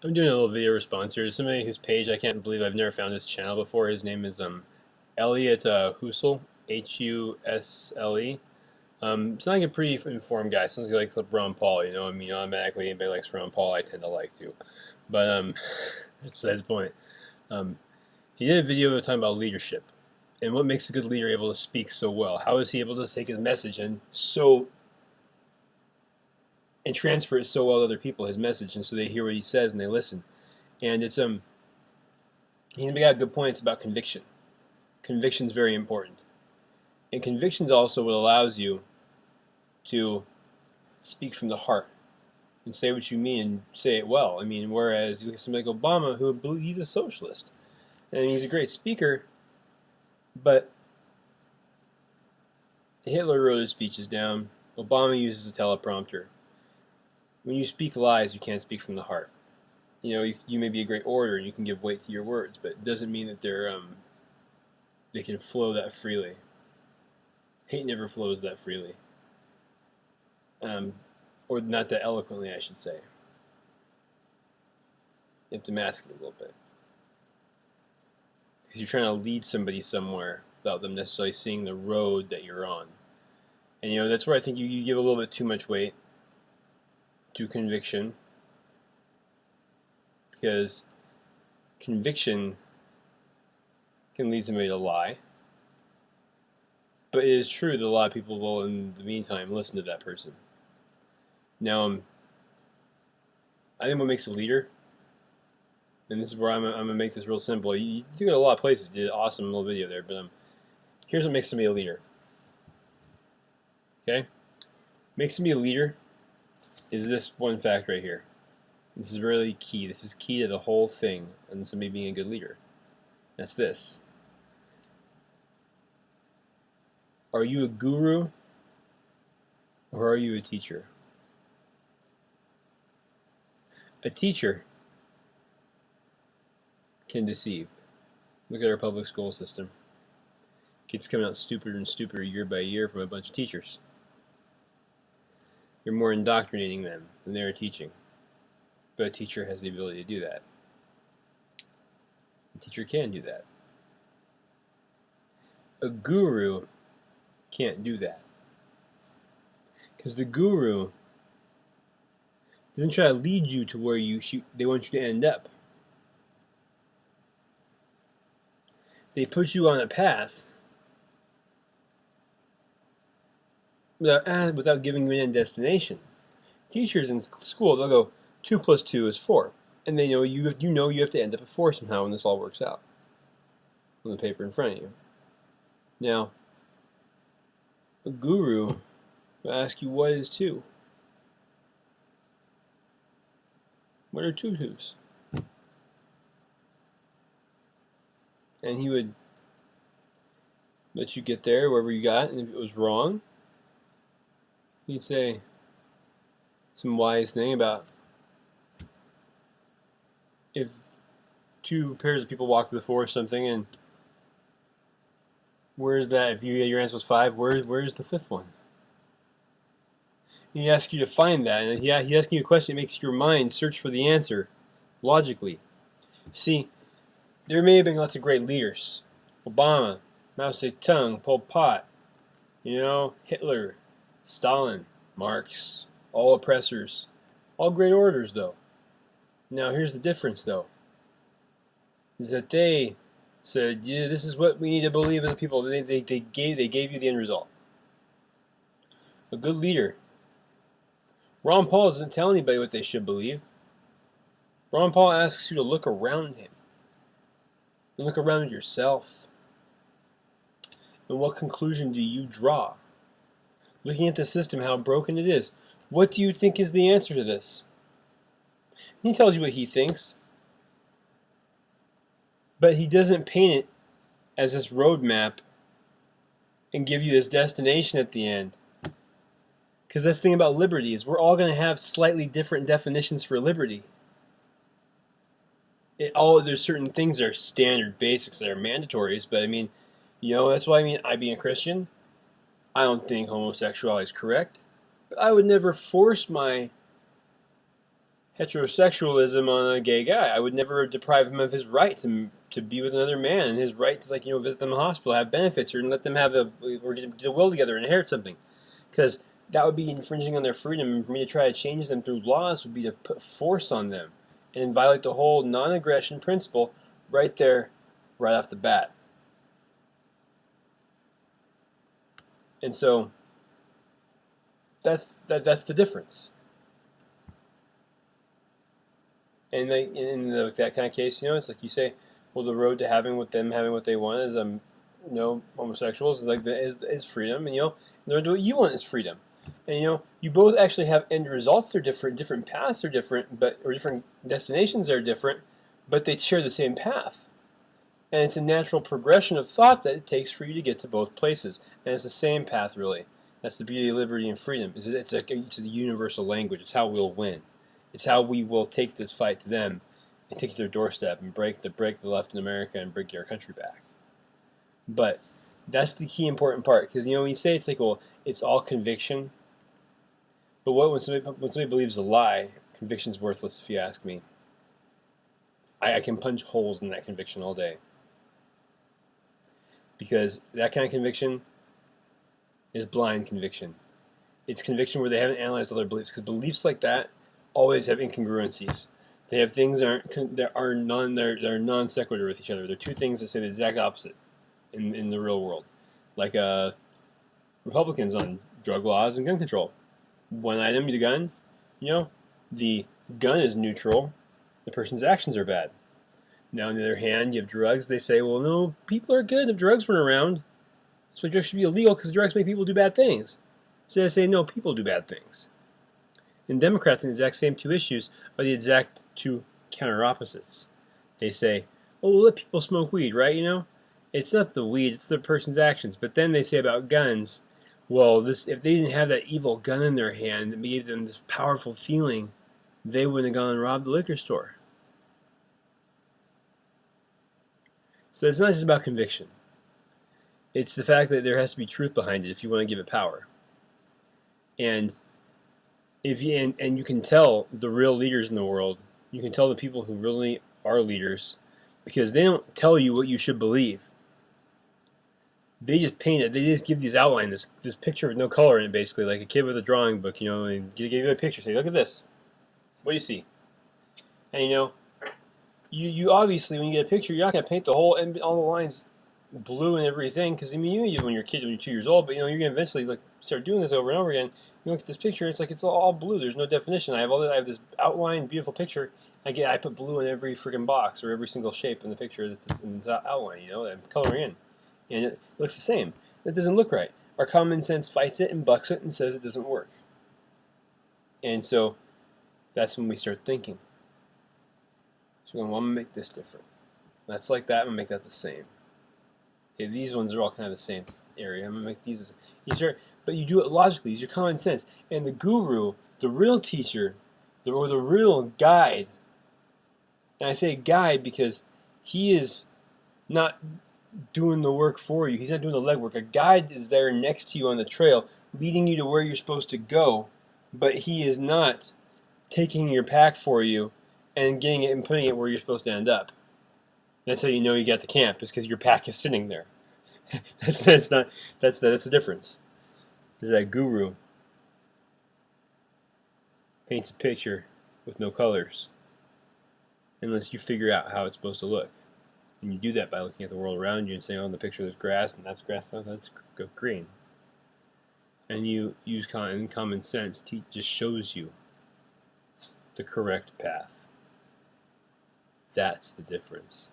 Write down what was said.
I'm doing a little video response here. Somebody whose page I can't believe I've never found this channel before. His name is Elliot Husel, Husle. Sounds like a pretty informed guy. Sounds like Ron Paul. You know, I mean, automatically anybody likes Ron Paul. I tend to like to, but that's besides the point. Um, he did a video talking about leadership and what makes a good leader able to speak so well. How is he able to take his message and transfer it so well to other people, his message, and so they hear what he says and they listen. And it's he's got good points about conviction. Conviction is very important, and conviction is also what allows you to speak from the heart and say what you mean and say it well. I mean, whereas you look at somebody like Obama, who believes he's a socialist and he's a great speaker, but Hitler wrote his speeches down. Obama uses a teleprompter. When you speak lies, you can't speak from the heart. You know, you may be a great orator and you can give weight to your words, but it doesn't mean that they can flow that freely. Hate never flows that freely, or not that eloquently, I should say. You have to mask it a little bit because you're trying to lead somebody somewhere without them necessarily seeing the road that you're on. And you know, that's where I think you give a little bit too much weight to conviction, because conviction can lead somebody to lie. But it is true that a lot of people will, in the meantime, listen to that person. Now, I think what makes a leader, and this is where I'm going to make this real simple. You do go to a lot of places. You did an awesome little video there, but here's what makes somebody a leader. Okay? Makes somebody a leader is this one fact right here. This is really key. This is key to the whole thing and somebody being a good leader. That's this. Are you a guru or are you a teacher? A teacher can deceive. Look at our public school system. Kids coming out stupider and stupider year by year from a bunch of teachers. You're more indoctrinating them than they're teaching. But a teacher has the ability to do that. A teacher can do that. A guru can't do that. Because the guru doesn't try to lead you to where they want you to end up. They put you on a path without giving you an end destination. Teachers in school, they'll go 2 plus 2 is 4, and they know you have to end up at 4 somehow when this all works out on the paper in front of you. Now, a guru will ask you, what is 2? What are 2 2's? And he would let you get there wherever you got, and if it was wrong, he'd say some wise thing about if 2 pairs of people walk to the 4 or something, and where's that? If your answer was 5, where's the 5th one? He asks you to find that, and he asking you a question that makes your mind search for the answer logically. See, there may have been lots of great leaders. Obama, Mao Zedong, Pol Pot, Hitler, Stalin, Marx, all oppressors, all great orators though. Now here's the difference though, is that they said, yeah, this is what we need to believe as a people. They gave you the end result. A good leader. Ron Paul doesn't tell anybody what they should believe. Ron Paul asks you to look around him. And look around yourself. And what conclusion do you draw? Looking at the system, how broken it is. What do you think is the answer to this? He tells you what he thinks. But he doesn't paint it as this roadmap and give you this destination at the end. Because that's the thing about liberty, is we're all going to have slightly different definitions for liberty. There's certain things that are standard basics that are mandatories, but I mean, that's why I being a Christian, I don't think homosexuality is correct, but I would never force my heterosexualism on a gay guy. I would never deprive him of his right to be with another man, and his right to, like, visit them in the hospital, have benefits, or let them have or get a will together, inherit something, because that would be infringing on their freedom. And for me to try to change them through laws would be to put force on them and violate the whole non-aggression principle right there, right off the bat. And so that's the difference. And in that kind of case, it's like you say, well, the road to having what they want is homosexuals is like is freedom, and the road to what you want is freedom. And you both actually have end results. They're different paths are different, or different destinations are different, but they share the same path. And it's a natural progression of thought that it takes for you to get to both places. And it's the same path, really. That's the beauty of liberty and freedom. It's a universal language. It's how we'll win. It's how we will take this fight to them and take it to their doorstep and break the left in America and break our country back. But that's the key important part, because when you say it's like, well, it's all conviction. But when somebody believes a lie, conviction's worthless, if you ask me. I can punch holes in that conviction all day. Because that kind of conviction is blind conviction. It's conviction where they haven't analyzed all their beliefs, because beliefs like that always have incongruencies. They have things that are non sequitur with each other. They're two things that say the exact opposite in the real world. Like Republicans on drug laws and gun control. One item, the gun, the gun is neutral. The person's actions are bad. Now, on the other hand, you have drugs. They say, well, no, people are good if drugs weren't around. So drugs should be illegal because drugs make people do bad things. So they say, no, people do bad things. And Democrats, in the exact same two issues, are the exact two counter opposites. They say, oh, we'll let people smoke weed, right? It's not the weed, it's the person's actions. But then they say about guns, well, if they didn't have that evil gun in their hand that gave them this powerful feeling, they wouldn't have gone and robbed the liquor store. So it's not just about conviction. It's the fact that there has to be truth behind it if you want to give it power. And you can tell the real leaders in the world, you can tell the people who really are leaders, because they don't tell you what you should believe. They just paint it. They just give these outlines, this picture with no color in it, basically, like a kid with a drawing book, and give you a picture, say, look at this. What do you see? And you obviously, when you get a picture, you're not going to paint all the lines blue and everything, because when you're a kid, when you're 2 years old, but you're going to eventually start doing this over and over again. You look at this picture, it's like it's all blue. There's no definition. I have this outline, beautiful picture. I put blue in every freaking box or every single shape in the picture that's in this outline. I'm coloring in, and it looks the same. It doesn't look right. Our common sense fights it and bucks it and says it doesn't work. And so that's when we start thinking. So we're going, well, I'm going to make this different. That's like that. I'm going to make that the same. Okay, these ones are all kind of the same area. I'm going to make these. But you do it logically. Use your common sense. And the guru, the real teacher, or the real guide, and I say guide because he is not doing the work for you. He's not doing the legwork. A guide is there next to you on the trail, leading you to where you're supposed to go, but he is not taking your pack for you and getting it and putting it where you're supposed to end up. That's how you know you got the camp, is because your pack is sitting there. That's the difference. Is that guru paints a picture with no colors, unless you figure out how it's supposed to look. And you do that by looking at the world around you and saying, oh, in the picture there's grass, and that's grass, no, that's green. And you use common sense just shows you the correct path. That's the difference.